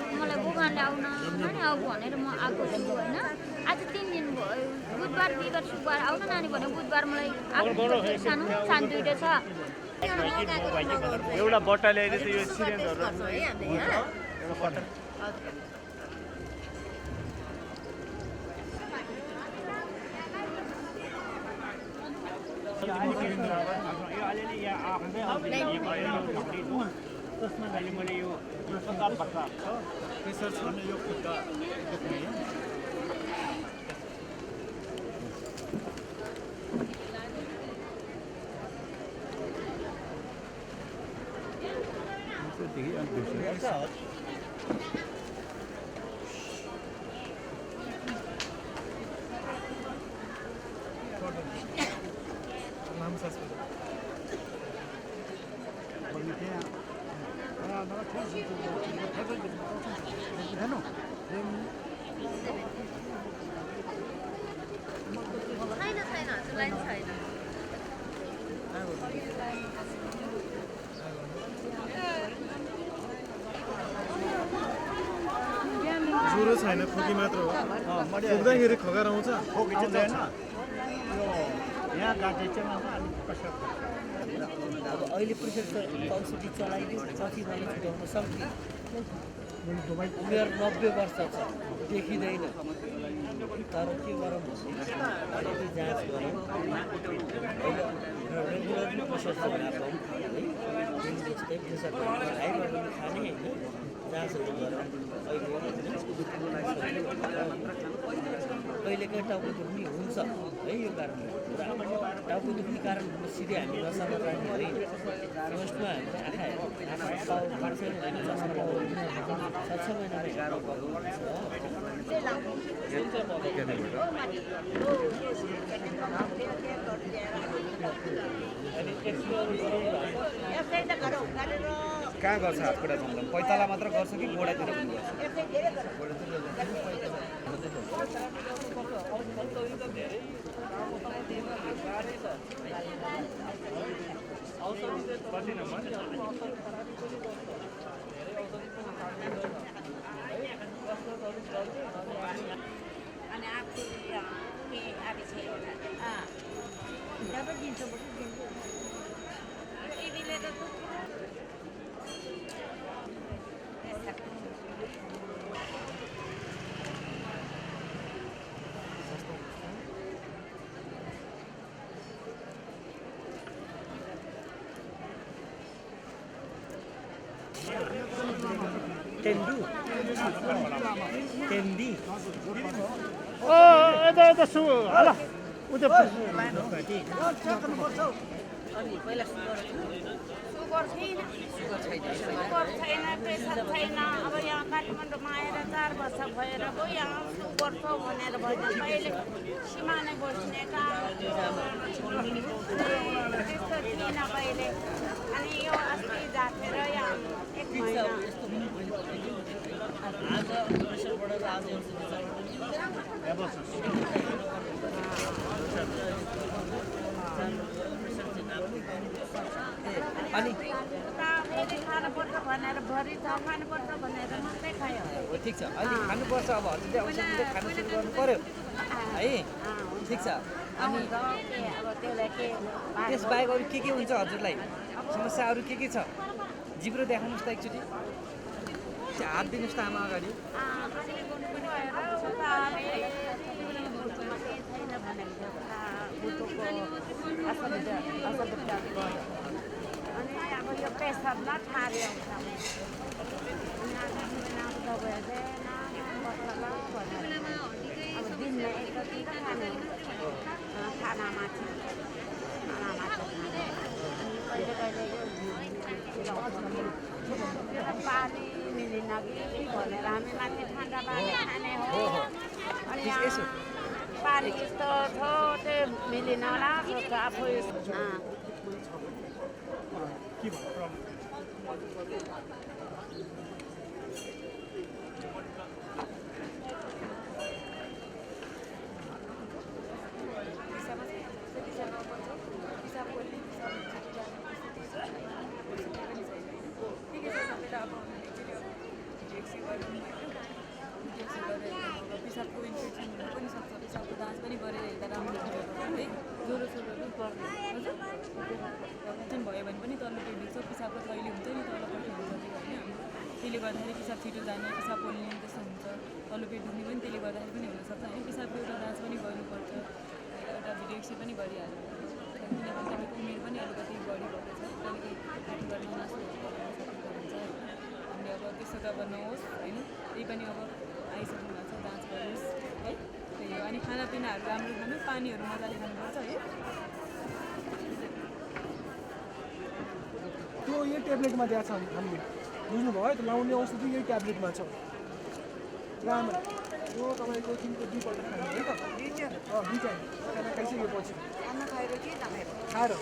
मलाई बुगानले आउन नानी आऊ भनेर म आएको छु हैन आज 3 दिन भयो बुधबार बिहीबार शुक्रबार आउन नानी भने बुधबार मलाई सानो सानो दुईटा छ एउटा बट्टा ल्याएर चाहिँ यो सिलिन्डरहरु एउटा बट्टा त्यसमा अहिले मैले यो सरकार भत्ता प्रेसर छ नि यो खुट्टा देख्ने ज्वरो छैन खोकी मात्र हो खोक्दाखेरि खगार आउँछ खोकी चाहिँ यहाँ गाडी चाहिँ अलिक कसो अब अहिले प्रेसर औषधि चलाइदियो पछि मैले छुट्याउन सक्दिनँ उमेर 90 वर्ष छ देखिँदैन तर के गरौँ अलिकति जाँच गरौँ रेगुलरली प्रेसर चलाएको है जस्तै प्रेसर हाई पनि खाने होइन जाँचहरू गरौँ कहिलेकाहीँ टाउको दुख्ने हुन्छ है यो कारणले र टाउको दुख्ने कारण सिधै हामी नसामा जाने होइन फर्स्टमा हामीले आँखा पार्छौँ भने चस्मा लगाउनु 6 महिनामा गाह्रो पर्छ कहाँ गर्छ हातखुट्टा चम्दा पैताला मात्र गर्छ कि गोडातिर पनि Tendi. Oh, ada su. Alah. Udah lain tadi. अनि पहिला सुगर छैन प्रेसर छैन अब यहाँ काठमाडौँमा आएर 4 वर्ष भएर गयो यहाँ सुगर छ भनेर भएन पहिले सिमानै बस्ने त्यस्तो थिएन पहिले अनि यो अस्ति जातेर यहाँ 1 महिना आज प्रेसर बढेर आज अनि खानुपर्छ भनेर भरि छ खानुपर्छ भनेर मात्रै खायो हो ठिक छ अहिले खानुपर्छ अब हजुरले औषधिले खान सुरु गर्नु पर्यो है ठिक छ अनि अब त्यसलाई के त्यसबाहेक अरू के हुन्छ हजुरलाई समस्या अरू के छ जिब्रो देखाउनुहोस् त एकचोटि हात दिनुहोस् त आमा अगाडि अनि अब यो प्रेसरमा ठारे आउँछ अब दिनमा एकचोटि त खाने खानामा चाहिँ कहिले कहिले पानी मिलेन कि भनेर हामी माथि ठन्डा पानी खाने हो अनि पानी यस्तो छ त्यो मिलेन होला आफू पिसाबको इन्फेक्सन हुनु पनि सक्छ पिसाबको दाँच पनि गरेर हेर्दा राम्रो हुन्छ है ज्वरो सोरो पनि पर्दैन हजुर चाहिँ भयो भने पनि तल्लो पेट दुख्छ पिसाबको थैली हुन्छ नि तल्लोपट्टि हुन्छ त्यो होइन त्यसले गर्दाखेरि पिसाब छिटो जाने पिसाब पोल्ने त्यस्तो हुन्छ तल्लो पेट दुख्ने पनि त्यसले गर्दाखेरि पनि हुनसक्छ होइन पिसाबको एउटा जाँच पनि गर्नुपर्छ एउटा भिडियो एक्सरे पनि गरिहाल्नु किनभने तपाईँको उमेर पनि अलिकति बढी भएको छ अलिकति पार्टी गर्ने नासो हुन्छ होइन हामीले अब त्यस्तो त अब नहोस् होइन त्यही पनि अब आइसक्नु भएको छ जाँच गर्नुहोस् है त्यही हो अनि खानापिनाहरू राम्रो खानु पानीहरू मजाले खानुपर्छ है त्यो यही ट्याब्लेटमा दिएको छ हामीले बुझ्नुभयो है त लाउने औषधि यही ट्याब्लेटमा छ राम्रो यो तपाईँको दिनको 2 पल्ट खानु है त दुई टाइम खाना खाइसकेपछि खाना खाएर के नखाएर खाएर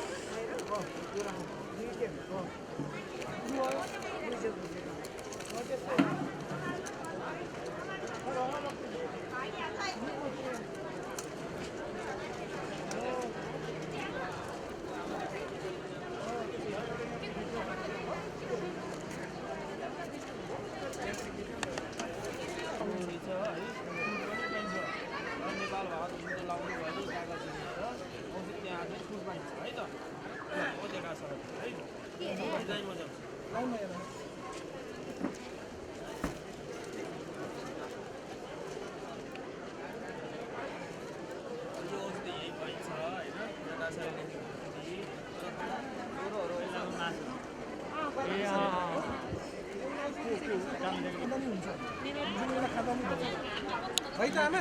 है त आमा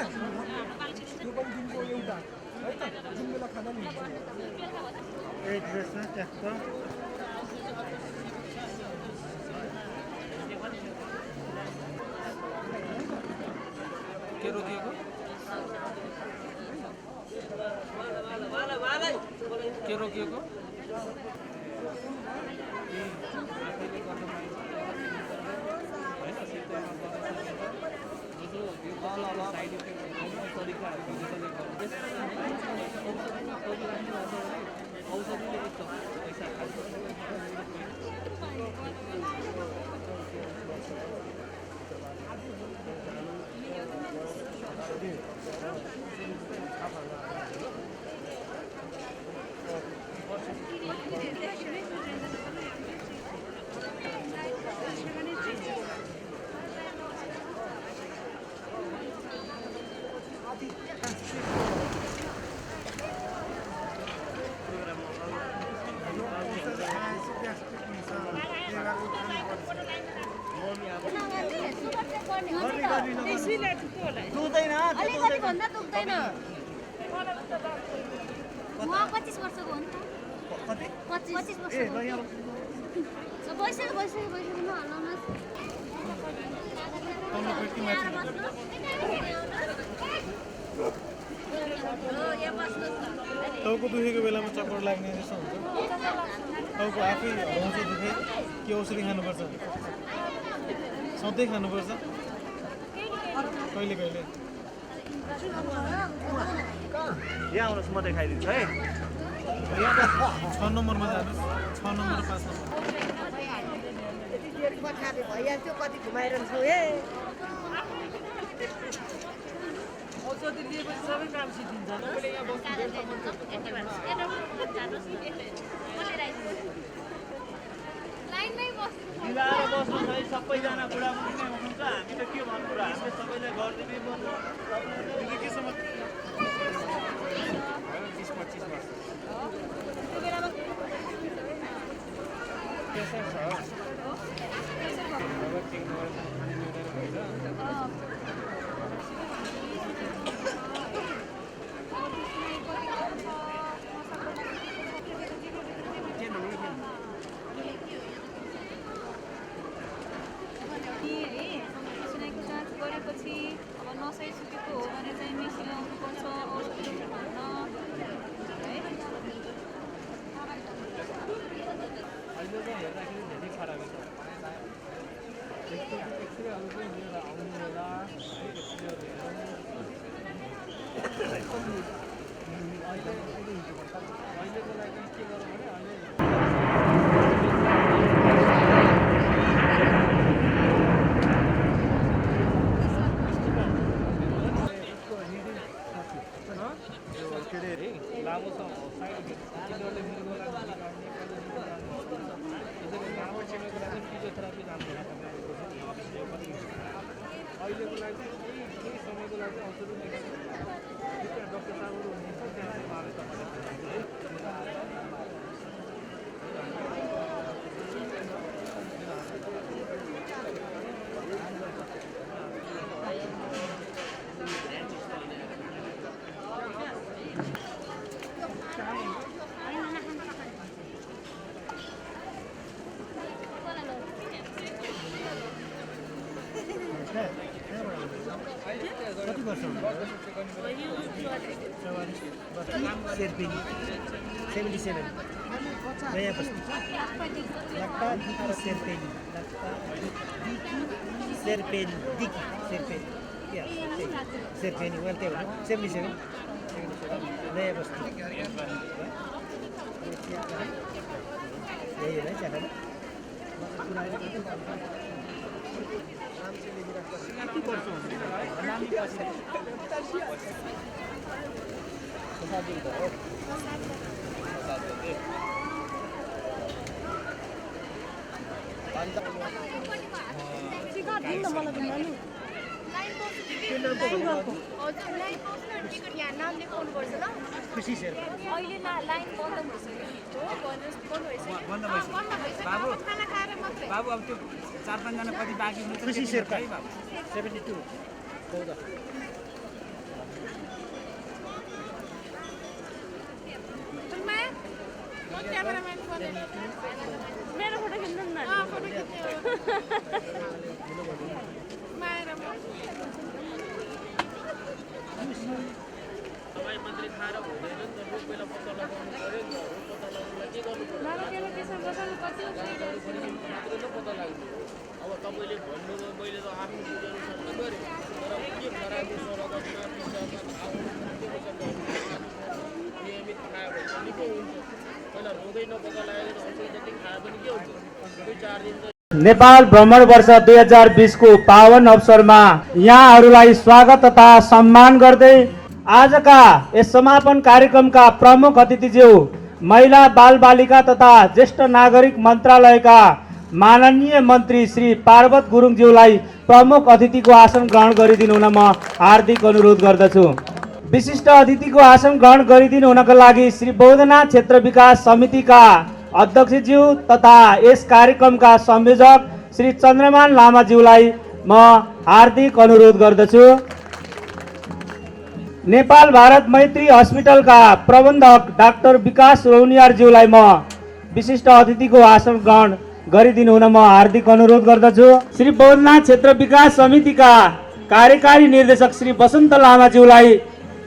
त्यो पनि दिनको एउटा है त जुन बेला खाना नि हुन्छ एड्रेसमा त्यस्तो के रोकिएको के रोकिएको साइड इफेक्ट तरिकाहरू औषधिले एकदम पैसा खान्छ अलिकति भन्दा दुख्दैन म 25 वर्षको हो नि त 25 वर्षको भइसक्यो नहलाउनुहोस् टाउको दुखेको बेलामा चक्कर लाग्ने जस्तो हुन्छ टाउको आफै हराउँछ दुखे के औषधि खानुपर्छ सधैँ खानुपर्छ कहिले कहिले यहाँ आउनुहोस् म देखाइदिन्छु है 6 नम्बरमा जानुहोस् 6 नम्बर 5 नम्बर पठाबे भइहाल्थ्यो कति घुमाइरहन्छौ हे औषधि लिएपछि सबै काम सिद्धिन्छ मिलाएर बस्नु है सबैजना बुढाबुढी नै हुनुहुन्छ हामी त के भन्नु र हामीले सबैलाई गरिदिनै पर्छ तपाईँले के समझ 20-25 वर्ष नसै सुकेको हो भने चाहिँ मेसिन आउनुपर्छ औषधि भन्न है अहिले चाहिँ हेर्दाखेरि धेरै फरक छ एक्सरेहरू पनि लिएर आउनु होला अहिलेको लागि के गरौँ भने अहिले लामो छ साइड तिनीहरूले मिल्नुको लागि लामो समयको लागि फिजियोथेरापी राम्रो अहिलेको लागि केही समयको लागि औषधि डक्टर साहबहरू हुनुहुन्छ त्यहाँ कति वर्ष शेर्पेनी 77 नयाँ बस्ती लक्का दिकी शेर्पेनी शेर्पेनी दिकी शेर्पेनी शेर्पेनी मैले त्यही भन्नु 77 नयाँ बस्ती यही हो है च्याटल कति वर्ष हुन्छ नानी खुसी शेर्पा अहिले लाइन बन्द भइसक्यो बाबु अब त्यो 4-5 जना कति बाँकी हुनुहुन्छ खुसी शेर्पा 72 मेरो फोटो खिच्नु न फोटो खिच्नु माएर तपाईँ मात्रै खाएर हुँदैन नि त रोग बेला पत्ता लगाउनु पर्यो नि त रोग पत्ता लगाउनुलाई के गर्नु पर्यो मात्रै त पत्ता लाग्छ अब तपाईँले भन्नुभयो मैले त आफ्नो बुझाउनुसम्म गरेँ तर के खराबी सडकमा नियमित खायो भने पनि के हुन्छ पहिला रोगै नपत्ता लागेको औषधि जति खायो भने के हुन्छ 2-4 दिन त नेपाल भ्रमण वर्ष 2020 को पावन अवसरमा यहाँहरूलाई स्वागत तथा सम्मान गर्दै आजका यस समापन कार्यक्रमका प्रमुख अतिथिज्यू महिला बाल बालिका तथा ज्येष्ठ नागरिक मन्त्रालयका माननीय मन्त्री श्री पार्वत गुरुङज्यूलाई प्रमुख अतिथिको आसन ग्रहण गरिदिनु हुन म हार्दिक अनुरोध गर्दछु। विशिष्ट अतिथिको आसन ग्रहण गरिदिनु हुनका लागि श्री बौद्धनाथ क्षेत्र विकास समितिका अध्यक्षज्यू तथा यस कार्यक्रमका संयोजक श्री चन्द्रमान लामाज्यूलाई म हार्दिक अनुरोध गर्दछु। नेपाल भारत मैत्री हस्पिटलका प्रबन्धक डाक्टर विकास रौनियारज्यूलाई म विशिष्ट अतिथिको आसन ग्रहण गरिदिनु हुन म हार्दिक अनुरोध गर्दछु। श्री बौद्धनाथ क्षेत्र विकास समितिका कार्यकारी निर्देशक श्री वसन्त लामाज्यूलाई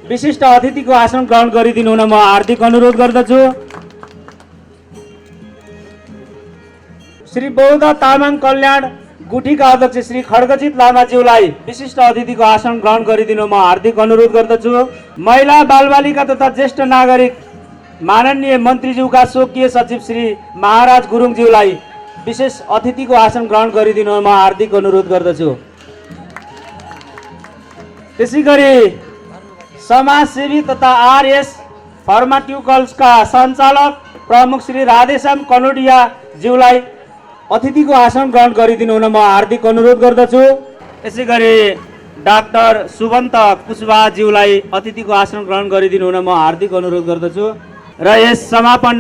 विशिष्ट अतिथिको आसन ग्रहण गरिदिनु हुन म हार्दिक अनुरोध गर्दछु। श्री बौद्ध तामाङ कल्याण गुठीका अध्यक्ष श्री खड्गजित लामाज्यूलाई विशिष्ट अतिथिको आसन ग्रहण गरिदिनु म हार्दिक अनुरोध गर्दछु। महिला बालबालिका तथा ज्येष्ठ नागरिक माननीय मन्त्रीज्यूका स्वकीय सचिव श्री महाराज गुरुङज्यूलाई विशेष अतिथिको आसन ग्रहण गरिदिनु म हार्दिक अनुरोध गर्दछु। त्यसै गरी समाजसेवी तथा आरएस फार्मास्युटिकल्सका सञ्चालक प्रमुख श्री राधेश्याम कनोडिया ज्यूलाई अतिथिको आसन ग्रहण गरिदिनु हुन म हार्दिक अनुरोध गर्दछु। त्यसै गरी डाक्टर सुवन्त कुशवाहा ज्यूलाई अतिथिको आसन ग्रहण गरिदिनु हुन म हार्दिक अनुरोध गर्दछु। र यस समापन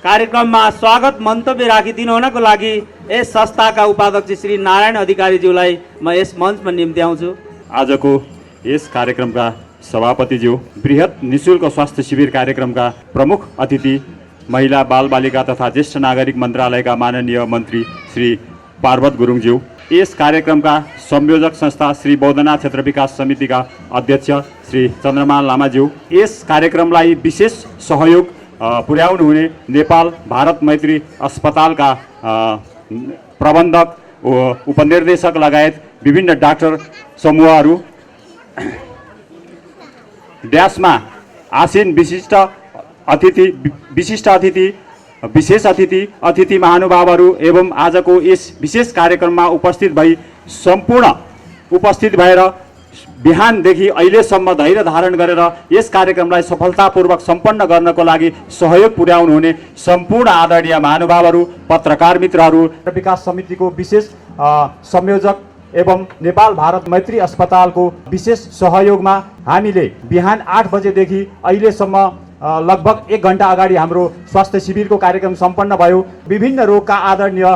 कार्यक्रममा स्वागत मन्तव्य राखिदिनु हुनको लागि यस संस्थाका उपाध्यक्ष श्री नारायण अधिकारीज्यूलाई म यस मञ्चमा निम्त्याउँछु। आजको यस कार्यक्रमका सभापतिज्यू, बृहत निशुल्क स्वास्थ्य शिविर कार्यक्रमका प्रमुख अतिथि, महिला बालबालिका तथा ज्येष्ठ नागरिक मन्त्रालयका माननीय मन्त्री श्री पार्वत गुरुङज्यू, यस कार्यक्रमका संयोजक संस्था श्री बौद्धनाथ क्षेत्र विकास समितिका अध्यक्ष श्री चन्द्रमान लामाज्यू, यस कार्यक्रमलाई विशेष सहयोग पुर्याउनु हुने नेपाल भारत मैत्री अस्पतालका प्रबन्धक, उपनिर्देशक लगायत विभिन्न डाक्टर समूहहरू, ड्यासमा आसीन विशिष्ट अतिथि, विशेष अतिथि महानुभावहरू एवं आजको यस विशेष कार्यक्रममा उपस्थित भएर बिहानदेखि अहिलेसम्म धैर्य धारण गरेर यस कार्यक्रमलाई सफलतापूर्वक सम्पन्न गर्नको लागि सहयोग पुर्याउनु हुने सम्पूर्ण आदरणीय महानुभावहरू, पत्रकार मित्रहरू, विकास समितिको विशेष संयोजक एवं नेपाल भारत मैत्री अस्पतालको विशेष सहयोगमा हामीले बिहान 8 बजेदेखि अहिलेसम्म लगभग 1 घण्टा अगाडि हाम्रो स्वास्थ्य शिविरको कार्यक्रम सम्पन्न भयो। विभिन्न रोगका आदरणीय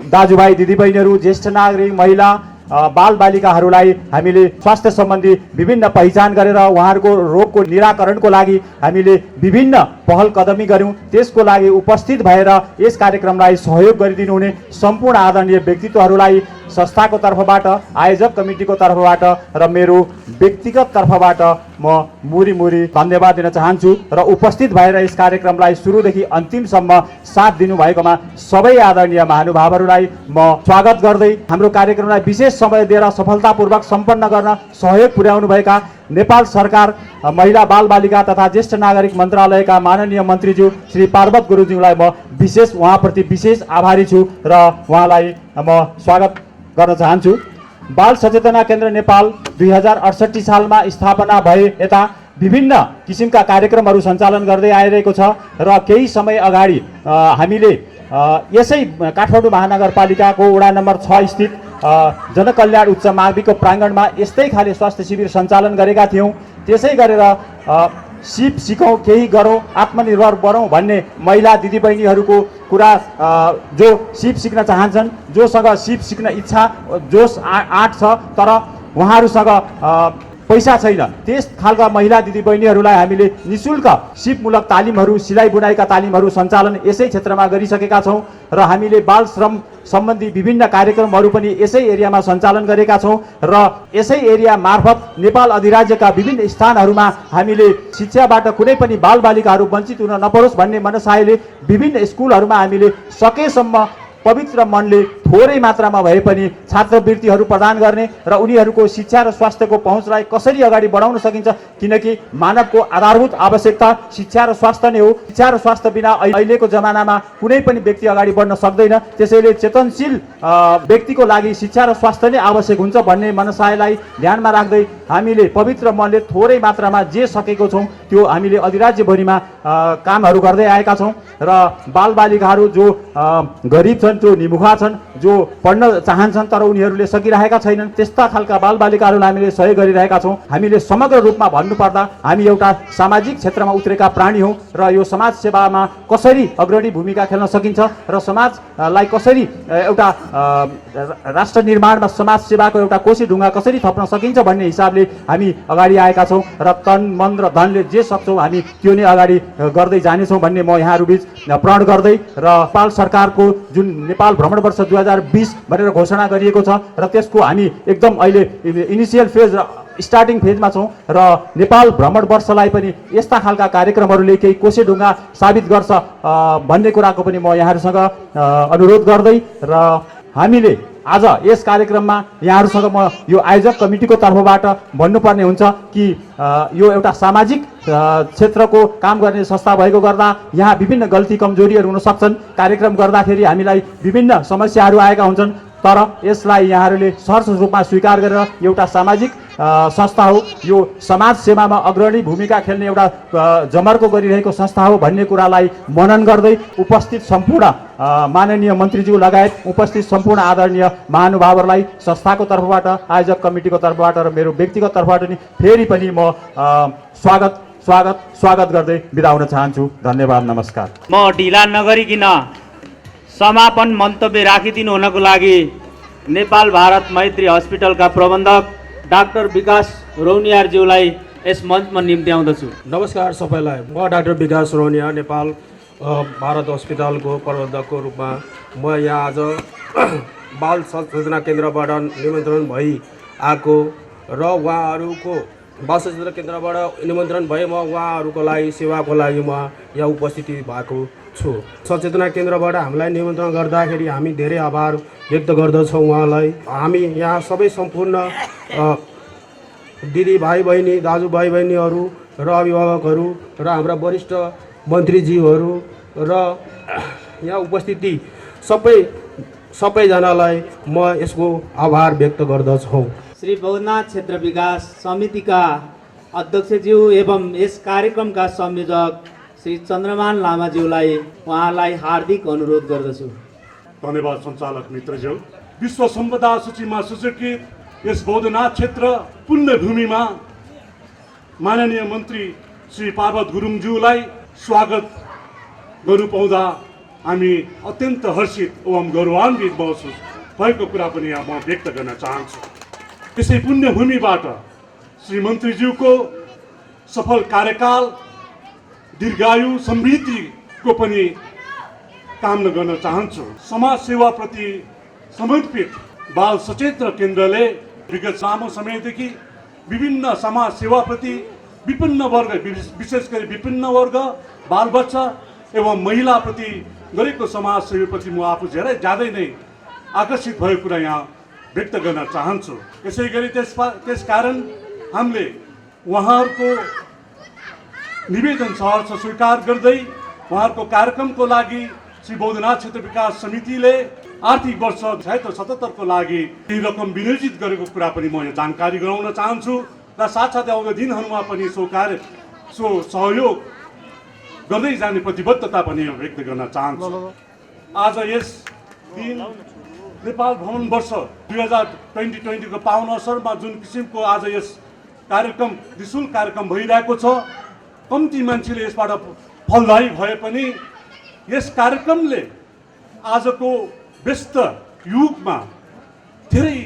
दाजुभाइ दिदीबहिनीहरू, ज्येष्ठ नागरिक, महिला, बालबालिकाहरूलाई हामीले स्वास्थ्य सम्बन्धी विभिन्न पहिचान गरेर उहाँहरूको रोगको निराकरणको लागि हामीले विभिन्न पहल कदमी गऱ्यौँ। त्यसको लागि उपस्थित भएर यस कार्यक्रमलाई सहयोग गरिदिनु हुने सम्पूर्ण आदरणीय व्यक्तित्वहरूलाई संस्थाको तर्फबाट, आयोजक कमिटीको तर्फबाट र मेरो व्यक्तिगत तर्फबाट म मुरी धन्यवाद दिन चाहन्छु। र उपस्थित भएर यस कार्यक्रमलाई सुरुदेखि अन्तिमसम्म साथ दिनुभएकोमा सबै आदरणीय महानुभावहरूलाई म स्वागत गर्दै हाम्रो कार्यक्रमलाई विशेष समय दिएर सफलतापूर्वक सम्पन्न गर्न सहयोग पुर्याउनुभएका नेपाल सरकार महिला बालबालिका तथा ज्येष्ठ नागरिक मन्त्रालयका माननीय मन्त्रीज्यू श्री पार्वत गुरुङज्यूलाई म उहाँप्रति विशेष आभारी छु र उहाँलाई म स्वागत गर्न चाहन्छु। बाल सचेतना केन्द्र नेपाल 2068 सालमा स्थापना भए यता विभिन्न किसिमका कार्यक्रमहरू सञ्चालन गर्दै आइरहेको छ र केही समय अगाडि हामीले यसै काठमाडौँ महानगरपालिकाको वडा नम्बर 6 स्थित जनकल्याण उच्च माविको प्राङ्गणमा यस्तै खाले स्वास्थ्य शिविर सञ्चालन गरेका थियौँ। त्यसै गरेर सिप सिकौँ, केही गरौँ, आत्मनिर्भर बढौँ भन्ने महिला दिदीबहिनीहरूको कुरा, जो सिप सिक्न चाहन्छन्, जोसँग सिप सिक्न इच्छा जोस आँट छ तर उहाँहरूसँग पैसा छैन, त्यस खालका महिला दिदीबहिनीहरूलाई हामीले निशुल्क सिपमूलक तालिमहरू, सिलाइ बुनाइका तालिमहरू सञ्चालन यसै क्षेत्रमा गरिसकेका छौँ र हामीले बाल श्रम सम्बन्धी विभिन्न कार्यक्रमहरू पनि यसै एरियामा सञ्चालन गरेका छौँ र यसै एरिया मार्फत नेपाल अधिराज्यका विभिन्न स्थानहरूमा हामीले शिक्षाबाट कुनै पनि बालबालिकाहरू वञ्चित हुन नपरोस् भन्ने मनसायले विभिन्न स्कुलहरूमा हामीले सकेसम्म पवित्र मनले थोरै मात्रामा भए पनि छात्रवृत्तिहरू प्रदान गर्ने र उनीहरूको शिक्षा र स्वास्थ्यको पहुँचलाई कसरी अगाडि बढाउन सकिन्छ, किनकि मानवको आधारभूत आवश्यकता शिक्षा र स्वास्थ्य नै हो। शिक्षा र स्वास्थ्य बिना अहिलेको जमानामा कुनै पनि व्यक्ति अगाडि बढ्न सक्दैन। त्यसैले चेतनशील व्यक्तिको लागि शिक्षा र स्वास्थ्य नै आवश्यक हुन्छ भन्ने मनसायलाई ध्यानमा राख्दै हामीले पवित्र मनले थोरै मात्रामा जे सकेको छौँ त्यो हामीले अधिराज्यभरिमा कामहरू गर्दै आएका छौँ र बालबालिकाहरू जो गरिब छन्, जो निमुखा छन्, जो पढ्न चाहन्छन् तर उनीहरूले सकिरहेका छैनन्, त्यस्ता खालका बालबालिकाहरूलाई हामीले सहयोग गरिरहेका छौँ। हामीले समग्र रूपमा भन्नुपर्दा हामी एउटा सामाजिक क्षेत्रमा उत्रेका प्राणी हौँ र यो समाज सेवामा कसरी अग्रणी भूमिका खेल्न सकिन्छ र समाजलाई कसरी एउटा राष्ट्र निर्माणमा समाज सेवाको एउटा कोसी ढुङ्गा कसरी थप्न सकिन्छ भन्ने हिसाबले हामी अगाडि आएका छौँ र तन मन र धनले जे सक्छौँ हामी त्यो नै अगाडि गर्दै जानेछौँ भन्ने म यहाँहरूबीच प्रण गर्दै र नेपाल सरकारको जुन नेपाल भ्रमण वर्ष 2020 भनेर घोषणा गरिएको छ र त्यसको हामी एकदम अहिले इनिसियल फेज र स्टार्टिङ फेजमा छौँ र नेपाल भ्रमण वर्षलाई पनि यस्ता खालका कार्यक्रमहरूले केही कोसेढुङ्गा साबित गर्छ भन्ने कुराको पनि म यहाँहरूसँग अनुरोध गर्दै र हामीले आज यस कार्यक्रममा यहाँहरूसँग म यो आयोजक कमिटीको तर्फबाट भन्नुपर्ने हुन्छ कि यो एउटा सामाजिक क्षेत्रको काम गर्ने संस्था भएको गर्दा यहाँ विभिन्न गल्ती कमजोरीहरू हुन सक्छन्। कार्यक्रम गर्दाखेरि हामीलाई विभिन्न समस्याहरू आएका हुन्छन्, तर यसलाई यहाँहरूले सहर्ष रूपमा स्वीकार गरेर एउटा सामाजिक संस्था हो, यो समाज सेवामा अग्रणी भूमिका खेल्ने एउटा जमर्को गरिरहेको संस्था हो भन्ने कुरालाई मनन गर्दै उपस्थित सम्पूर्ण माननीय मन्त्रीज्यू लगायत उपस्थित सम्पूर्ण आदरणीय महानुभावहरूलाई संस्थाको तर्फबाट, आयोजक कमिटीको तर्फबाट र मेरो व्यक्तिगत तर्फबाट नि फेरि पनि म स्वागत गर्दै बिदा हुन चाहन्छु। धन्यवाद, नमस्कार। म ढिला नगरिकन समापन मन्तव्य राखिदिनु हुनको लागि नेपाल भारत मैत्री हस्पिटलका प्रबन्धक डाक्टर विकास रौनियारज्यूलाई यस मञ्चमा निम्ति आउँदछु। नमस्कार सबैलाई। म डाक्टर विकास रौनिया, नेपाल भारत हस्पिटलको प्रबन्धकको रूपमा म यहाँ आज बाल सचेतना केन्द्रबाट निमन्त्रण भई आएको र उहाँहरूको बाल सचेतना केन्द्रबाट निमन्त्रण भए म उहाँहरूको लागि सेवाको लागि म यहाँ उपस्थिति भएको छु। सचेतना केन्द्रबाट हामीलाई निमन्त्रण गर्दाखेरि हामी धेरै आभार व्यक्त गर्दछौँ उहाँलाई। हामी यहाँ सबै सम्पूर्ण दिदी भाइ बहिनी, दाजु भाइ बहिनीहरू र अभिभावकहरू र हाम्रा वरिष्ठ मन्त्रीज्यूहरू र यहाँ उपस्थिति सबैजनालाई म यसको आभार व्यक्त गर्दछु। श्री बौद्धनाथ क्षेत्र विकास समितिका अध्यक्षज्यू एवं यस कार्यक्रमका संयोजक श्री चन्द्रमान लामाज्यूलाई उहाँलाई हार्दिक अनुरोध गर्दछु। धन्यवाद सञ्चालक मित्रज्यू। विश्व सम्पदा सूचीमा सूचीकृत यस बौद्धनाथ क्षेत्र पुण्यभूमिमा माननीय मन्त्री श्री पार्वत गुरुङज्यूलाई स्वागत गर्नु पाउँदा हामी अत्यन्त हर्षित एवं गौरवान्वित महसुस भएको कुरा पनि यहाँ म व्यक्त गर्न चाहन्छु। यसै पुण्यभूमिबाट श्री मन्त्रीज्यूको सफल कार्यकाल, दीर्घायु, समृद्धिको पनि कामना गर्न चाहन्छु। समाज सेवाप्रति समर्पित बाल सचेतना केन्द्रले विगत लामो समयदेखि विभिन्न समाज सेवाप्रति विभिन्न वर्ग, विशेष गरी विभिन्न वर्ग, बालबच्चा एवं महिलाप्रति गरेको समाज सेवाप्रति म आफू ज्यादै नै आकर्षित भएको कुरा यहाँ व्यक्त गर्न चाहन्छु। यसै गरी त्यसकारण हामीले उहाँहरूको निवेदन सहर्ष स्वीकार गर्दै उहाँहरूको कार्यक्रमको लागि श्री बौद्धनाथ क्षेत्र विकास समितिले आर्थिक वर्ष 76-77 को लागि केही रकम विनियोजित गरेको कुरा पनि म यहाँ जानकारी गराउन चाहन्छु र साथसाथै आउँदो दिनहरूमा पनि सो सहयोग गर्दै जाने प्रतिबद्धता पनि व्यक्त गर्न चाहन्छु। आज यस दिन नेपाल भ्रमण वर्ष 2020 को पावन अवसरमा जुन किसिमको आज यस कार्यक्रम, निःशुल्क कार्यक्रम भइरहेको छ, कम्ती मान्छेले यसबाट फलदायी भए पनि यस कार्यक्रमले आजको व्यस्त युगमा धेरै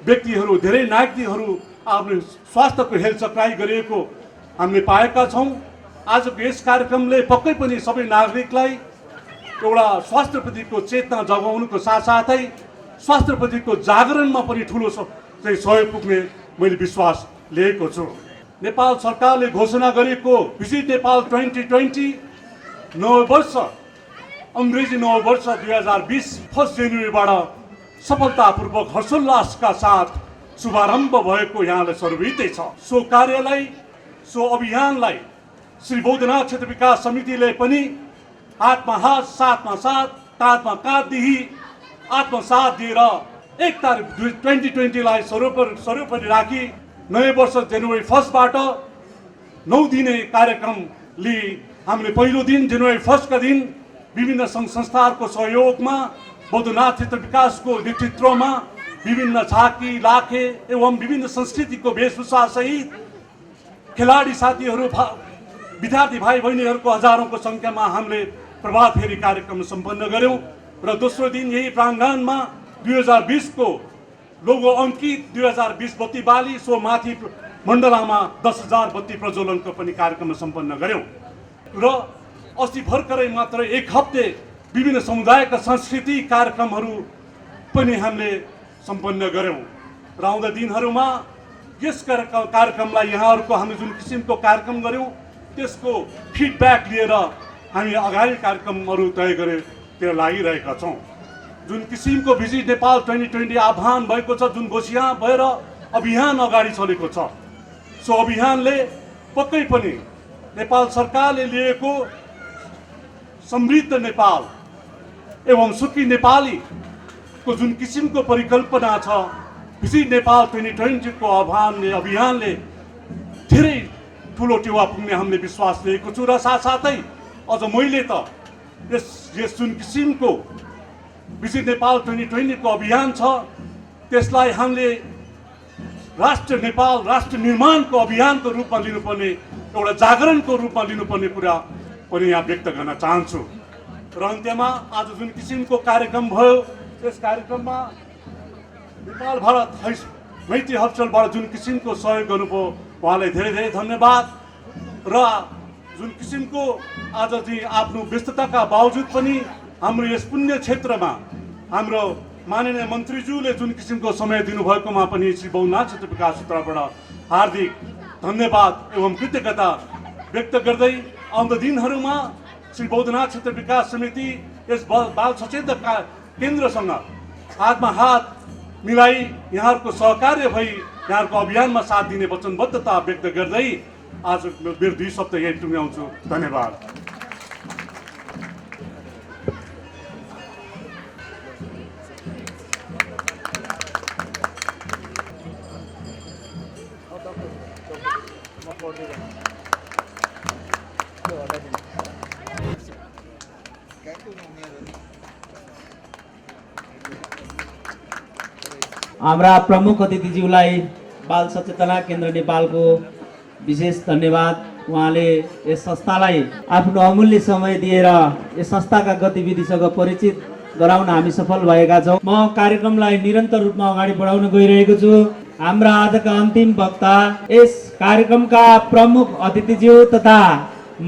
व्यक्तिहरू, धेरै नागरिकहरू आफ्नो स्वास्थ्यको हेरचक्राइ गरेको हामीले पाएका छौँ। आजको यस कार्यक्रमले पक्कै पनि सबै नागरिकलाई एउटा स्वास्थ्यप्रतिको चेतना जगाउनुको साथसाथै स्वास्थ्यप्रतिको जागरणमा पनि ठुलो सहयोग पुग्ने मैले विश्वास लिएको छु। नेपाल सरकारले घोषणा गरेको भिजिट नेपाल 2020 नव वर्ष, अङ्ग्रेजी नव वर्ष 2020 1 जनवरीबाट सफलतापूर्वक हर्षोल्लासका साथ शुभारम्भ भएको यहाँलाई सर्वहितै छ। सो कार्यलाई, सो अभियानलाई श्री बौद्धनाथ क्षेत्र विकास समितिले पनि हातमा हात, साथमा साथ, काँधमा काँध दिई आत्मसाथ दिएर 1 तारिक 2020 लाई सर्वोपरि राखी नयाँ वर्ष जनवरी 1 बाट 9 दिने कार्यक्रम लिई हामीले पहिलो दिन जनवरी 1 का दिन विभिन्न सङ्घ संस्थाहरूको सहयोगमा बौद्धनाथ क्षेत्र विकासको नेतृत्वमा विभिन्न झाँकी, लाखे एवं विभिन्न संस्कृतिको वेशभूषा सहित खेलाडी साथीहरू, विद्यार्थी भाइ बहिनीहरूको हजारौंको सङ्ख्यामा हामीले प्रभात फेरी कार्यक्रम सम्पन्न गर्यौं र दोस्रो दिन यही प्राङ्गणमा 2020 को लोगो अंकित 2020 बत्ती बाली सो माथि मण्डलामा 10,000 बत्ती प्रज्वलनको पनि कार्यक्रम सम्पन्न गर्यौं र अस्ति भर्खरै मात्र 1 हप्ते विभिन्न समुदायका सांस्कृतिक कार्यक्रमहरू पनि हामीले सम्पन्न गर्यौं र आउँदा दिनहरूमा यस कार्यक्रमलाई यहाँहरूको हामीले जुन किसिमको कार्यक्रम गर्यौं त्यसको फिडब्याक लिएर हामी अगाडि कार्यक्रमहरू तय गरेर लागिरहेका छौं। जुन किसिमको भिजिट नेपाल 2020 आह्वान भएको छ, जुन घोषणा भएर अभियान अगाडि चलेको छ, सो अभियानले पक्कै पनि नेपाल सरकारले लिएको समृद्ध नेपाल एवं सुखी नेपालीको जुन किसिमको परिकल्पना छ, भिजिट नेपाल 2020 को अभियानले धेरै ठुलो टेवा पुग्ने हामीले विश्वास लिएको छु। र साथसाथै अझ मैले त यस जुन किसिमको भिजिट नेपाल 2020 को अभियान छ, त्यसलाई हामीले राष्ट्र नेपाल राष्ट्र निर्माणको अभियानको रूपमा लिनुपर्ने, एउटा जागरणको रूपमा लिनुपर्ने कुरा पनि यहाँ व्यक्त गर्न चाहन्छु। र अन्त्यमा आज जुन किसिमको कार्यक्रम भयो, त्यस कार्यक्रममा नेपाल भारत मैत्री हलचलबाट जुन किसिमको सहयोग गर्नुभयो उहाँलाई धेरै धेरै धन्यवाद। र जुन किसिमको आज चाहिँ आफ्नो व्यस्तताका बावजुद पनि हाम्रो यस पुण्य क्षेत्रमा हाम्रो माननीय मन्त्रीज्यूले जुन किसिमको समय दिनुभएकोमा पनि श्री बहुनाथ क्षेत्र विकास सूत्रबाट हार्दिक धन्यवाद एवं कृतज्ञता व्यक्त गर्दै आउँदो दिनहरूमा श्री बहुनाथ क्षेत्र विकास समिति यस बाल सचेत केन्द्रसँग हातमा हात मिलाई यहाँहरूको सहकार्य भई यहाँहरूको अभियानमा साथ दिने वचनबद्धता व्यक्त गर्दै आज मेरो 2 शब्द यही टुङ्ग्याउँछु। धन्यवाद। हाम्रा प्रमुख अतिथिज्यूलाई बाल सचेतना केन्द्र नेपालको विशेष धन्यवाद। उहाँले यस संस्थालाई आफ्नो अमूल्य समय दिएर यस संस्थाका गतिविधिसँग परिचित गराउन हामी सफल भएका छौँ। म कार्यक्रमलाई निरन्तर रूपमा अगाडि बढाउन गइरहेको छु। हाम्रा आजका अन्तिम वक्ता यस कार्यक्रमका प्रमुख अतिथिज्यू तथा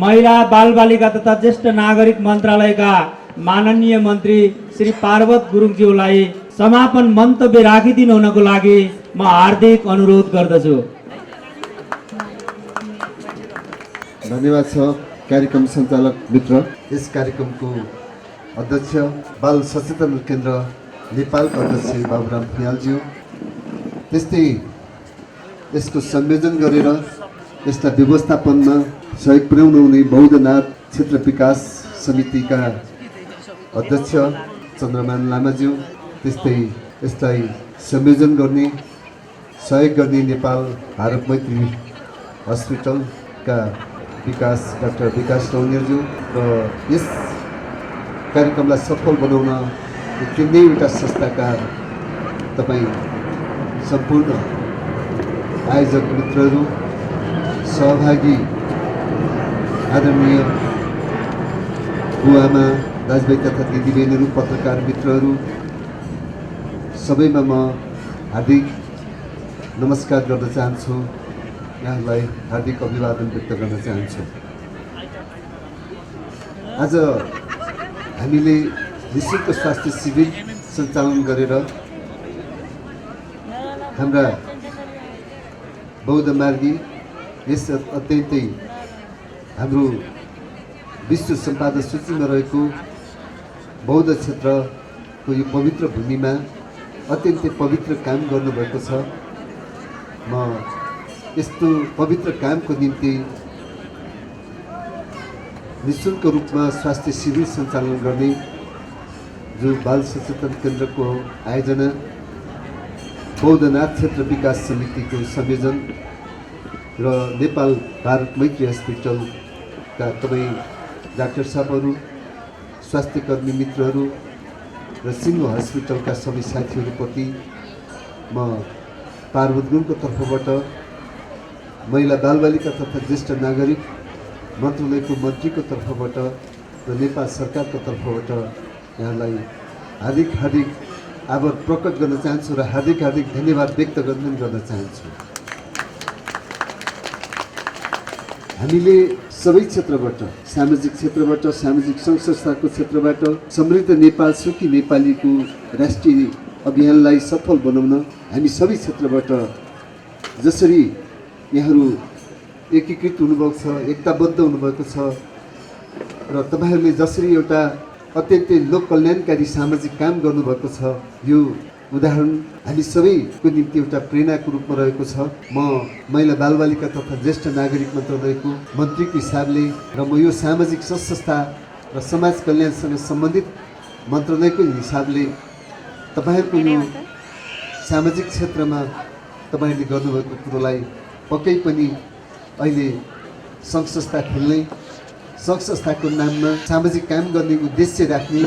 महिला बालबालिका तथा ज्येष्ठ नागरिक मन्त्रालयका माननीय मन्त्री श्री पार्वत गुरुङज्यूलाई समापन मन्तव्य राखिदिनु हुनको लागि म हार्दिक अनुरोध गर्दछु। धन्यवाद छ कार्यक्रम सञ्चालक मित्र। यस कार्यक्रमको अध्यक्ष बाल सचेतन केन्द्र नेपालका अध्यक्ष बाबुराम भुयालज्यू, त्यस्तै यसको संयोजन गरेर यसलाई व्यवस्थापनमा सहयोग पुर्याउनु हुने बौद्धनाथ क्षेत्र विकास समितिका अध्यक्ष चन्द्रमान लामाज्यू, त्यस्तै यसलाई संयोजन गर्ने सहयोग गर्ने नेपाल भारत मैत्री हस्पिटलका डाक्टर विकास रौनियाज्यू र यस कार्यक्रमलाई सफल बनाउन 3वटा संस्थाका तपाईँ सम्पूर्ण आयोजक मित्रहरू, सहभागी आदरणीय बुवामा दाजुभाइ तथा दिदीबहिनीहरू, पत्रकार मित्रहरू, सबैमा म हार्दिक नमस्कार गर्न चाहन्छु। यहाँलाई हार्दिक अभिवादन व्यक्त गर्न चाहन्छु। आज हामीले निःशुल्क स्वास्थ्य शिविर सञ्चालन गरेर हाम्रा बौद्ध मार्गी यस अत्यन्तै हाम्रो विश्व सम्पदा सूचीमा रहेको बौद्ध क्षेत्रको यो पवित्र भूमिमा अत्यन्तै पवित्र काम गर्नुभएको छ। म यस्तो पवित्र कामको निम्ति निःशुल्क रूपमा स्वास्थ्य शिविर सञ्चालन गर्ने जो बाल सचेतन केन्द्रको आयोजना, बौद्धनाथ क्षेत्र विकास समितिको संयोजन र नेपाल भारत मैत्री हस्पिटलका तपाईँ डाक्टर साहबहरू, स्वास्थ्यकर्मी मित्रहरू र सिङ्गो हस्पिटलका सबै साथीहरूप्रति म पार्वत गुरुङको तर्फबाट, महिला बालबालिका तथा ज्येष्ठ नागरिक मन्त्रालयको मन्त्रीको तर्फबाट र नेपाल सरकारको तर्फबाट यहाँलाई हार्दिक आभार प्रकट गर्न चाहन्छु र हार्दिक धन्यवाद व्यक्त गर्न चाहन्छु। हामीले सबै क्षेत्रबाट, सामाजिक क्षेत्रबाट, सामाजिक सङ्घ संस्थाको क्षेत्रबाट समृद्ध नेपाल सुखी नेपालीको राष्ट्रिय अभियानलाई सफल बनाउन हामी सबै क्षेत्रबाट जसरी यहाँहरू एकीकृत हुनुभएको छ, एकताबद्ध हुनुभएको छ र तपाईँहरूले जसरी एउटा अत्यन्तै लोक कल्याणकारी सामाजिक काम गर्नुभएको छ। यो उदाहरण हामी सबैको निम्ति एउटा प्रेरणाको रूपमा रहेको छ। म महिला बालबालिका तथा ज्येष्ठ नागरिक मन्त्रालयको मन्त्रीको हिसाबले र म यो सामाजिक संस्था र समाज कल्याणसँग सम्बन्धित मन्त्रालयको हिसाबले तपाईँहरूको यो सामाजिक क्षेत्रमा तपाईँले गर्नुभएको कुरोलाई पक्कै पनि अहिले सङ्घ संस्था खोल्ने, सङ्घ संस्थाको नाममा सामाजिक काम गर्ने उद्देश्य राख्ने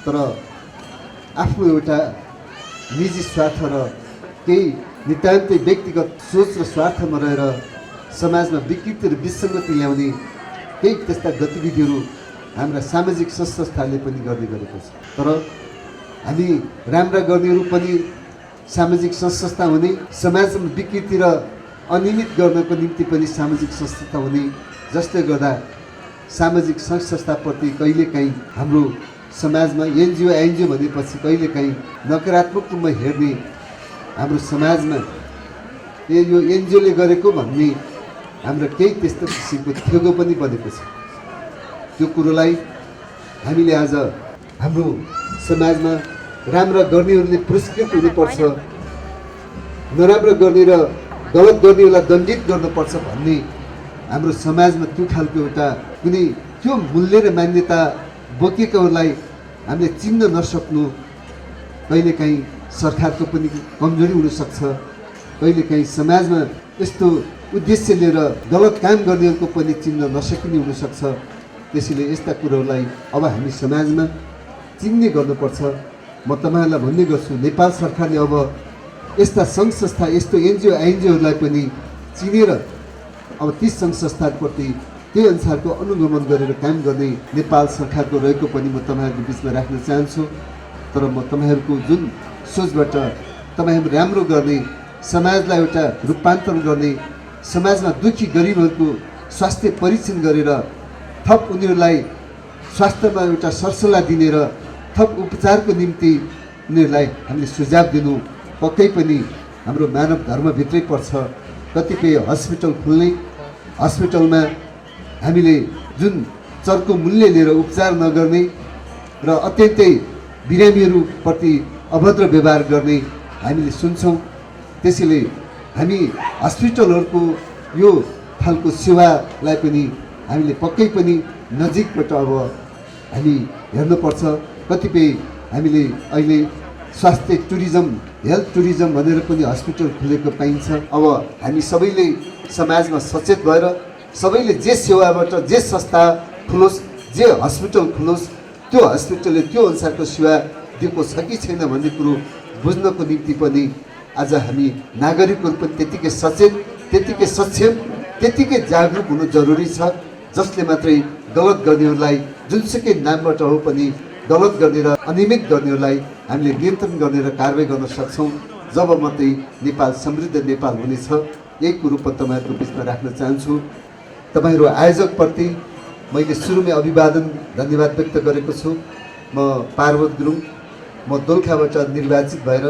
तर आफ्नो एउटा निजी स्वार्थ र केही नितान्तै व्यक्तिगत सोच र स्वार्थमा रहेर समाजमा विकृति र विसङ्गति ल्याउने केही त्यस्ता गतिविधिहरू हाम्रा सामाजिक संस्थाले पनि गर्ने गरेको छ। तर हामी राम्रा गर्नेहरू पनि सामाजिक संस्था हुने, समाजमा विकृति र अनियमित गर्नको निम्ति पनि सामाजिक संस्था हुने, जसले गर्दा सामाजिक सङ्घ संस्थाप्रति कहिलेकाहीँ हाम्रो समाजमा एनजिओ भनेपछि कहिलेकाहीँ नकारात्मक रूपमा हेर्ने हाम्रो समाजमा यो एनजिओले गरेको भन्ने हाम्रो केही त्यस्तो किसिमको थेगो पनि बनेको छ। त्यो कुरोलाई हामीले आज हाम्रो समाजमा राम्रा गर्नेहरूले पुरस्कृत हुनुपर्छ, नराम्रो गर्ने र गलत गर्नेहरूलाई दण्डित गर्नुपर्छ भन्ने हाम्रो समाजमा त्यो खालको एउटा कुनै त्यो मूल्य र मान्यता बोकेकोहरूलाई हामीले चिन्न नसक्नु कहिलेकाहीँ सरकारको पनि कमजोरी हुनसक्छ, कहिलेकाहीँ समाजमा यस्तो उद्देश्य लिएर गलत काम गर्नेहरूको पनि चिन्न नसकिने हुनसक्छ। त्यसैले यस्ता कुरोहरूलाई अब हामी समाजमा चिन्ने गर्नुपर्छ। म तपाईँहरूलाई भन्ने गर्छु, नेपाल सरकारले अब यस्ता सङ्घ संस्था, यस्तो एनजिओहरूलाई पनि चिनेर अब ती सङ्घ संस्थाप्रति त्यही अनुसारको अनुगमन गरेर काम गर्ने नेपाल सरकारको रहेको पनि म तपाईँहरूको बिचमा राख्न चाहन्छु। तर म तपाईँहरूको जुन सोचबाट तपाईँहरू राम्रो गर्ने, समाजलाई एउटा रूपान्तरण गर्ने, समाजमा दुखी गरिबहरूको स्वास्थ्य परीक्षण गरेर थप उनीहरूलाई स्वास्थ्यमा एउटा सरसल्लाह दिने र थप उपचारको निम्ति उनीहरूलाई हामीले सुझाव दिनु पक्कै पनि हाम्रो मानव धर्मभित्रै पर्छ। कतिपय हस्पिटल खुल्ने, हस्पिटलमा हामीले जुन चर्को मूल्य लिएर उपचार नगर्ने र अत्यन्तै बिरामीहरूप्रति अभद्र व्यवहार गर्ने हामीले सुन्छौँ। त्यसैले हामी हस्पिटलहरूको यो खालको सेवालाई पनि हामीले पक्कै पनि नजिकबाट अब हामी हेर्नुपर्छ। कतिपय हामीले अहिले स्वास्थ्य टुरिज्म, हेल्थ टुरिज्म भनेर पनि हस्पिटल खुलेको पाइन्छ। अब हामी सबैले समाजमा सचेत भएर सबैले जे सेवाबाट जे संस्था खुलोस्, जे हस्पिटल खुलोस्, त्यो हस्पिटलले त्यो अनुसारको सेवा दिएको छ कि छैन भन्ने कुरो बुझ्नको निम्ति पनि आज हामी नागरिकहरू पनि त्यतिकै सचेत, त्यतिकै सक्षम, त्यतिकै जागरुक हुनु जरुरी छ, जसले मात्रै गलत गर्नेहरूलाई जुनसुकै नामबाट हो पनि गलत गर्ने र अनियमित गर्नेहरूलाई हामीले नियन्त्रण गर्ने र कारवाही गर्न सक्छौँ। जब मात्रै नेपाल समृद्ध नेपाल हुनेछ। यही कुरो पनि तपाईँहरूको बिचमा राख्न चाहन्छु। तपाईँहरू आयोजकप्रति मैले सुरुमै अभिवादन, धन्यवाद व्यक्त गरेको छु। म पार्वत गुरुङ, म दोलखाबाट निर्वाचित भएर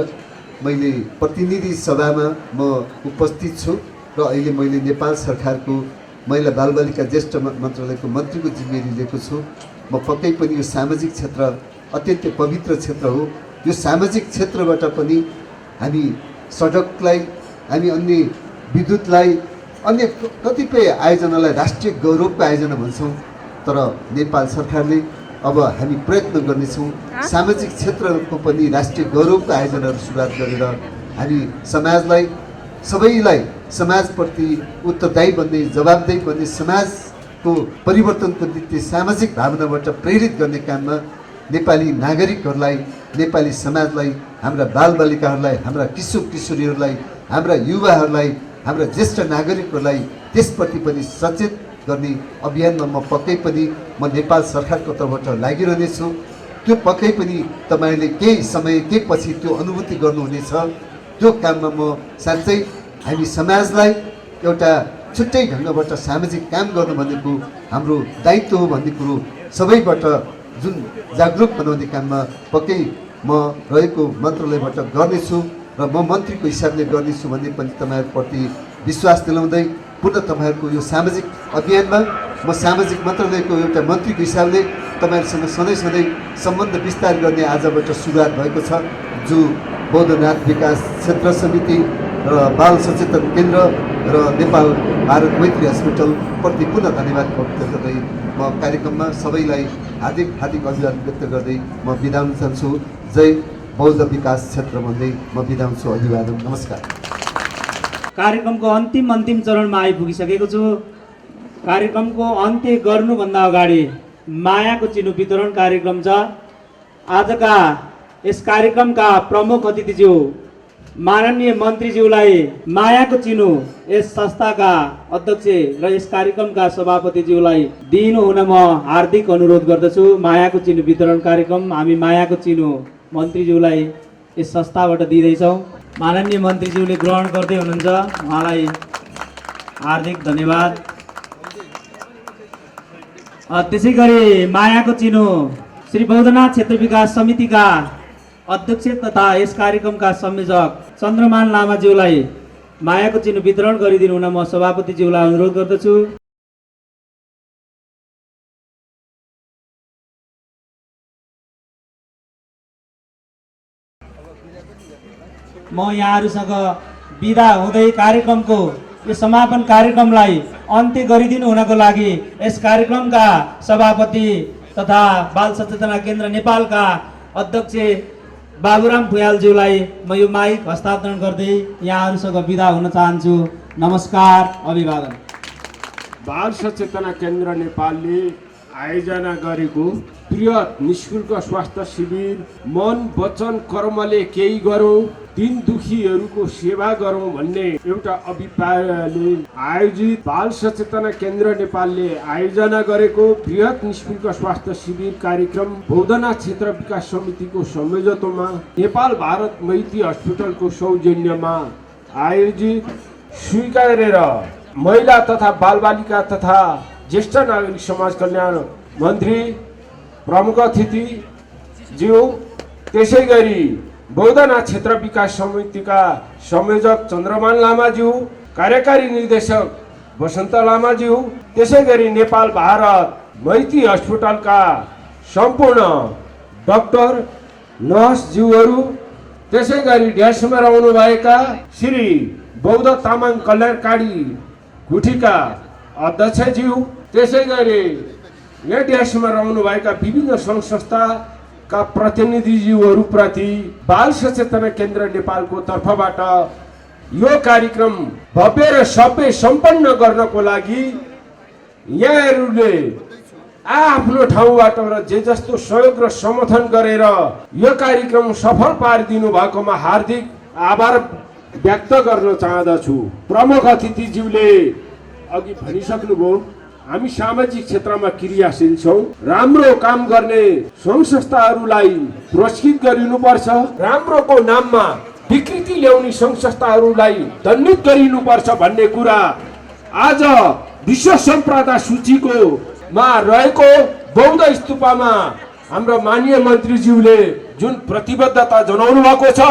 मैले प्रतिनिधि सभामा म उपस्थित छु र अहिले मैले नेपाल सरकारको महिला बालबालिका ज्येष्ठ मन्त्रालयको मन्त्रीको जिम्मेवारी लिएको छु। म पक्कै पनि यो सामाजिक क्षेत्र अत्यन्तै पवित्र क्षेत्र हो। यो सामाजिक क्षेत्रबाट पनि हामी सडकलाई, हामी अन्य विद्युतलाई, अन्य कतिपय आयोजनालाई राष्ट्रिय गौरवको आयोजना भन्छौँ। तर नेपाल सरकारले अब हामी प्रयत्न गर्नेछौँ सामाजिक क्षेत्रको पनि राष्ट्रिय गौरवको आयोजनाहरू सुरुवात गरेर हामी समाजलाई, सबैलाई समाजप्रति उत्तरदायी बन्ने, जवाबदेही बन्ने, समाजको परिवर्तनको निम्ति सामाजिक भावनाबाट प्रेरित गर्ने काममा नेपाली नागरिकहरूलाई, नेपाली समाजलाई, हाम्रा बालबालिकाहरूलाई, हाम्रा किशोर किशोरीहरूलाई, हाम्रा युवाहरूलाई, हाम्रा ज्येष्ठ नागरिकहरूलाई त्यसप्रति पनि सचेत गर्ने अभियानमा म पक्कै पनि म नेपाल सरकारको तर्फबाट लागिरहनेछु। त्यो पक्कै पनि तपाईँले केही समय, केही पछि त्यो अनुभूति गर्नुहुनेछ। त्यो काममा म साँच्चै हामी समाजलाई एउटा छुट्टै ढङ्गबाट सामाजिक काम गर्नु भनेको हाम्रो दायित्व हो भन्ने कुरो सबैबाट जुन जागरुक बनाउने काममा पक्कै म रहेको मन्त्रालयबाट गर्नेछु र म मन्त्रीको हिसाबले गर्नेछु भन्ने पनि तपाईँहरूप्रति विश्वास दिलाउँदै पुनः तपाईँहरूको यो सामाजिक अभियानमा म सामाजिक मन्त्रालयको एउटा मन्त्रीको हिसाबले तपाईँहरूसँग सधैँ सधैँ सम्बन्ध विस्तार गर्ने आजबाट सुरुवात भएको छ। जो बौद्धनाथ विकास क्षेत्र समिति र बाल सचेतन केन्द्र र नेपाल भारत मैत्री हस्पिटल प्रति पुनः धन्यवाद व्यक्त गर्दै म कार्यक्रममा सबैलाई हार्दिक अभिवादन व्यक्त गर्दै म बिदा हुन चाहन्छु। जय बौद्ध विकास क्षेत्र भन्दै म बिदा हुन्छु। अभिवादन, नमस्कार। कार्यक्रमको अन्तिम चरणमा आइपुगिसकेको छु। कार्यक्रमको अन्त्य गर्नुभन्दा अगाडि मायाको चिनो वितरण कार्यक्रम छ। आजका यस कार्यक्रमका प्रमुख अतिथिज्यू माननीय मन्त्रीज्यूलाई मायाको चिनो यस संस्थाका अध्यक्ष र यस कार्यक्रमका सभापतिज्यूलाई दिनु हुन म हार्दिक अनुरोध गर्दछु। मायाको चिनो वितरण कार्यक्रम हामी मायाको चिनो मन्त्रीज्यूलाई यस संस्थाबाट दिँदैछौँ। माननीय मन्त्रीज्यूले ग्रहण गर्दै हुनुहुन्छ, उहाँलाई हार्दिक धन्यवाद। त्यसै गरी मायाको चिनो श्री बौद्धनाथ क्षेत्र विकास समितिका अध्यक्ष तथा यस कार्यक्रमका संयोजक चन्द्रमान लामाज्यूलाई मायाको चिनो वितरण गरिदिनु हुन म सभापतिज्यूलाई अनुरोध गर्दछु। म यहाँहरूसँग बिदा हुँदै कार्यक्रमको यो समापन कार्यक्रमलाई अन्त्य गरिदिनु हुनको लागि यस कार्यक्रमका सभापति तथा बाल सचेतना केन्द्र नेपालका अध्यक्ष बाबुराम भुयालज्यूलाई म यो माइक हस्तान्तरण गर्दै यहाँहरूसँग बिदा हुन चाहन्छु। नमस्कार, अभिवादन। बाल सचेतना केन्द्र नेपालले आयोजना गरेको बृहत निःशुल्क स्वास्थ्य शिविर मन वचन कर्मले केही गरौँ दिन दुखीहरूको सेवा गरौँ भन्ने एउटा अभिप्रायले आयोजित बाल सचेतना केन्द्र नेपालले आयोजना गरेको बृहत निःशुल्क स्वास्थ्य शिविर कार्यक्रम बौद्धनाथ क्षेत्र विकास समितिको संयोजकत्वमा नेपाल भारत मैत्री हस्पिटलको सौजन्यमा आयोजित स्वीकारेर महिला तथा बालबालिका तथा ज्येष्ठ नागरिक समाज कल्याण मन्त्री प्रमुख अतिथि ज्यू, त्यसै गरी बौद्धनाथ क्षेत्र विकास समितिका संयोजक चन्द्रमान लामाज्यू, कार्यकारी निर्देशक वसन्त लामाज्यू, त्यसै गरी नेपाल भारत मैत्री हस्पिटलका सम्पूर्ण डाक्टर नर्सज्यूहरू, त्यसै गरी ड्यासमा रहनुभएका श्री बौद्ध तामाङ कल्याणकारी गुठीका अध्यक्षज्यू, त्यसै गरी यहाँ ड्यासमा रहनुभएका विभिन्न सङ्घ संस्थाका प्रतिनिधिज्यूहरूप्रति बाल सचेतना केन्द्र नेपालको तर्फबाट यो कार्यक्रम भव्य र सभ्य सम्पन्न गर्नको लागि यहाँहरूले आफ्नो ठाउँबाट र जे जस्तो सहयोग र समर्थन गरेर यो कार्यक्रम सफल पारिदिनु भएकोमा हार्दिक आभार व्यक्त गर्न चाहदछु। प्रमुख अतिथिज्यूले अघि भनिसक्नुभयो, हामी सामाजिक क्षेत्रमा क्रियाशील छौँ। राम्रो काम गर्ने सङ्घ संस्थाहरूलाई पुरस्कृत गरिनुपर्छ। राम्रोको नाममा विकृति ल्याउने सङ्घ संस्थाहरूलाई दण्डित गरिनुपर्छ भन्ने कुरा आज विश्व सम्पदा सूचीको मा रहेको बौद्ध स्तूपमा हाम्रो माननीय मन्त्रीज्यूले जुन प्रतिबद्धता जनाउनु भएको छ,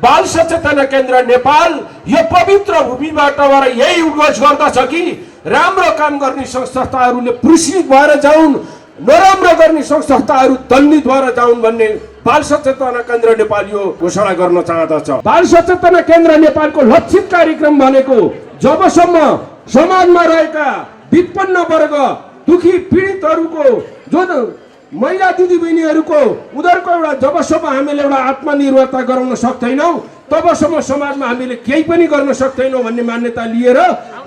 बाल सचेतना केन्द्र नेपाल यो पवित्र भूमिबाट यही उद्घोष गर्दछ कि राम्रो काम गर्ने सङ्घ संस्थाहरूले पुरस्कृत भएर जाउन्, नराम्रो गर्ने सङ्घ संस्थाहरू दण्डित भएर जाउन् भन्ने बाल सचेतना केन्द्र नेपाल यो घोषणा गर्न चाहदछ। बाल सचेतना केन्द्र नेपालको लक्षित कार्यक्रम भनेको जबसम्म समाजमा रहेका विपन्न वर्ग दुखी पीडितहरूको जुन महिला दिदीबहिनीहरूको उनीहरूको एउटा जबसम्म हामीले एउटा आत्मनिर्भरता गराउन सक्दैनौँ तबसम्म समाजमा हामीले केही पनि गर्न सक्दैनौँ भन्ने मान्यता लिएर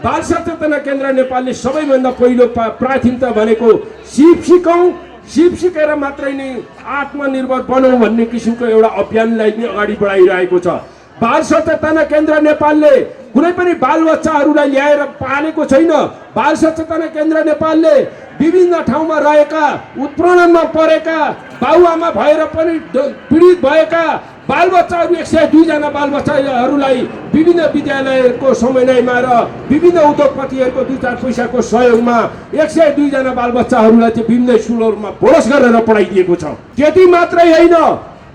बाल सचेतना केन्द्र नेपालले सबैभन्दा पहिलो प्राथमिकता भनेको सिप सिकौँ, सिप सिकेर मात्रै नै आत्मनिर्भर बनौँ भन्ने किसिमको एउटा अभियानलाई नै अगाडि बढाइरहेको छ। बाल सचेतना केन्द्र नेपालले कुनै पनि बालबच्चाहरूलाई ल्याएर पालेको छैन। बाल सचेतना केन्द्र नेपालले विभिन्न ठाउँमा रहेका उत्पीडनमा परेका बाबुआमा भएर पनि पीडित भएका बालबच्चाहरू 102 जना बालबच्चाहरूलाई विभिन्न विद्यालयको समन्वयमा र विभिन्न उद्योगपतिहरूको 2-4 पैसाको सहयोगमा 102 जना बालबच्चाहरूलाई चाहिँ विभिन्न स्कुलहरूमा बोनस गरेर पढाइदिएको छ। त्यति मात्रै होइन,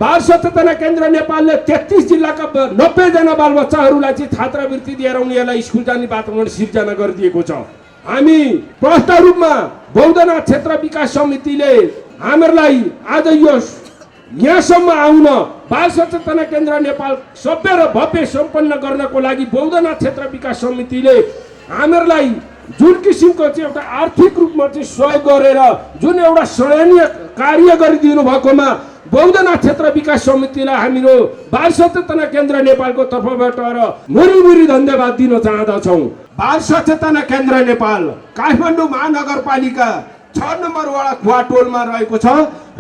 बाल सचेतना केन्द्र नेपालले 33 जिल्लाका 90 जना बालबच्चाहरूलाई चाहिँ छात्रवृत्ति दिएर उनीहरूलाई स्कुल जाने वातावरण सिर्जना गरिदिएको छ। हामी प्रष्ट रूपमा बौद्धनाथ क्षेत्र विकास समितिले हामीहरूलाई आज यो यहाँसम्म आउन बाल सचेतना केन्द्र नेपाल सभ्य र भव्य सम्पन्न गर्नको लागि बौद्धनाथ क्षेत्र विकास समितिले हामीहरूलाई जुन किसिमको चाहिँ एउटा आर्थिक रूपमा चाहिँ सहयोग गरेर जुन एउटा सराहनीय कार्य गरिदिनु भएकोमा बौद्धनाथ क्षेत्र विकास समितिलाई हामीहरू बाल सचेतना केन्द्र नेपालको तर्फबाट र मुरी धन्यवाद दिन चाहँदछौँ। बाल सचेतना केन्द्र नेपाल काठमाडौँ महानगरपालिका 6 नम्बर वडा खुवाटोलमा रहेको छ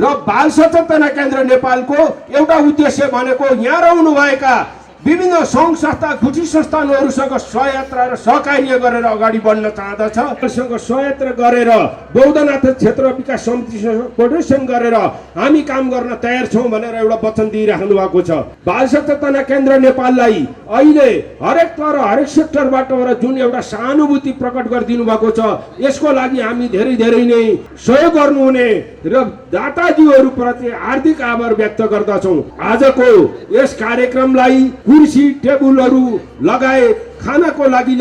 र बाल सचेतना केन्द्र नेपालको एउटा उद्देश्य भनेको यहाँ रहनुभएका विभिन्न सङ्घ संस्था गुठी संस्थानहरूसँग सहयात्रा र सहकार्य गरेर अगाडि बढ्न चाहँदछ। सँग सहयात्रा गरेर बौद्धनाथ क्षेत्र विकास समितिसँग कोर्डिनेसन गरेर हामी काम गर्न तयार छौँ भनेर एउटा वचन दिइराख्नु भएको छ। बाल सचेतना केन्द्र नेपाललाई अहिले हरेक तर हरेक सेक्टरबाट जुन एउटा सहानुभूति प्रकट गरिदिनु भएको छ यसको लागि हामी धेरै नै सहयोग गर्नुहुने र दाताजीहरूप्रति हार्दिक आभार व्यक्त गर्दछौँ। आजको यस कार्यक्रमलाई कुर्सी टेबुलहरू लगायत खानाको लागि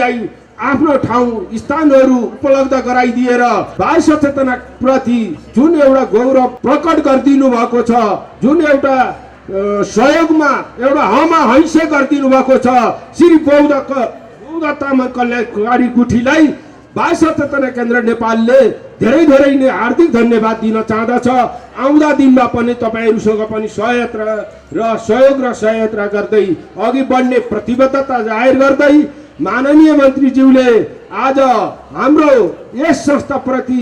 आफ्नो ठाउँ स्थानहरू उपलब्ध गराइदिएर बाल सचेतना प्रति जुन एउटा गौरव प्रकट गरिदिनु भएको छ, जुन एउटा सहयोगमा एउटा हमा हैसे गरिदिनु भएको छ श्री बौद्ध तामाङ कल्याणकारी गुठीलाई बाल सचेतना केन्द्र नेपालले धेरै नै हार्दिक धन्यवाद दिन चाहँदछ। आउँदा दिनमा पनि तपाईहरुसँग पनि सहयात्रा र सहयात्रा गर्दै अघि बढ्ने प्रतिबद्धता जाहेर गर्दै माननीय मन्त्रीज्यूले आज हाम्रो यस संस्थाप्रति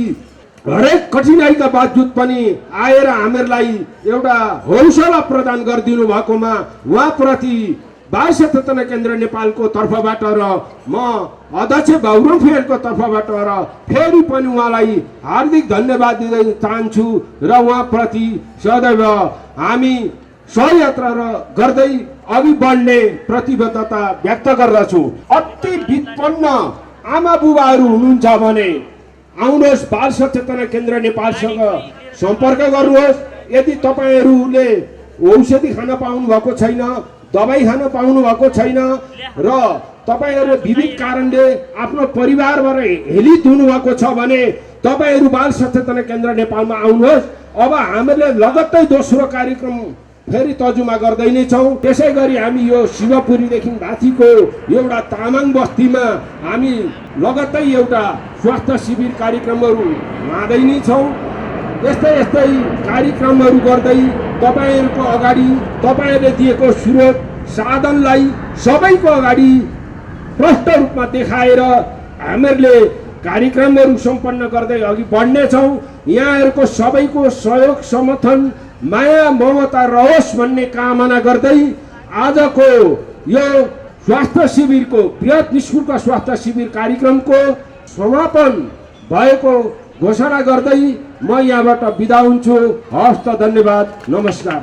हरेक कठिनाइका बावजुद पनि आएर हामीहरूलाई एउटा हौसला प्रदान गरिदिनु भएकोमा उहाँप्रति बाल सचेतना केन्द्र नेपालको तर्फबाट र म अध्यक्ष बाबुराम फेरको तर्फबाट र फेरि पनि उहाँलाई हार्दिक धन्यवाद दिन चाहन्छु र उहाँप्रति सदैव हामी सहयात्रा गर्दै अघि बढ्ने प्रतिबद्धता व्यक्त गर्दछु। अति विपन्न आमा बुबाहरू हुनुहुन्छ भने आउनुहोस्, बाल सचेतना केन्द्र नेपालसँग सम्पर्क गर्नुहोस्। यदि तपाईहरूले औषधि खान पाउनु भएको छैन, दबाई खान पाउनु भएको छैन र तपाईहरु विविध कारणले आफ्नो परिवारबाट हेलित हुनु भएको छ भने तपाईहरु बाल सचेतना केन्द्र नेपालमा आउनुहोस्। अब हामीले लगत्तै दोस्रो कार्यक्रम फेरि तर्जुमा गर्दै नै छौं। त्यसैगरी हामी यो शिवपुरीदेखि माथिको एउटा तामाङ बस्तीमा हामी लगत्तै एउटा स्वास्थ्य शिविर कार्यक्रमहरू लाँदै नै छौं। यस्तै कार्यक्रमहरू गर्दै तपाईहरुको अगाडि तपाईहरुले दिएको स्रोत साधनलाई सबैको अगाडि प्रष्ट रूपमा देखाएर हामीहरूले कार्यक्रमहरू सम्पन्न गर्दै अघि बढ्ने छौं। यहाँहरुको सबैको सहयोग समर्थन माया ममता रहोस् भन्ने कामना गर्दै आजको यो स्वास्थ्य शिविरको बृहत निशुल्क स्वास्थ्य शिविर कार्यक्रमको समापन भएको घोषणा गर्दै म यहाँबाट बिदा हुन्छु। हस्त, धन्यवाद, नमस्कार।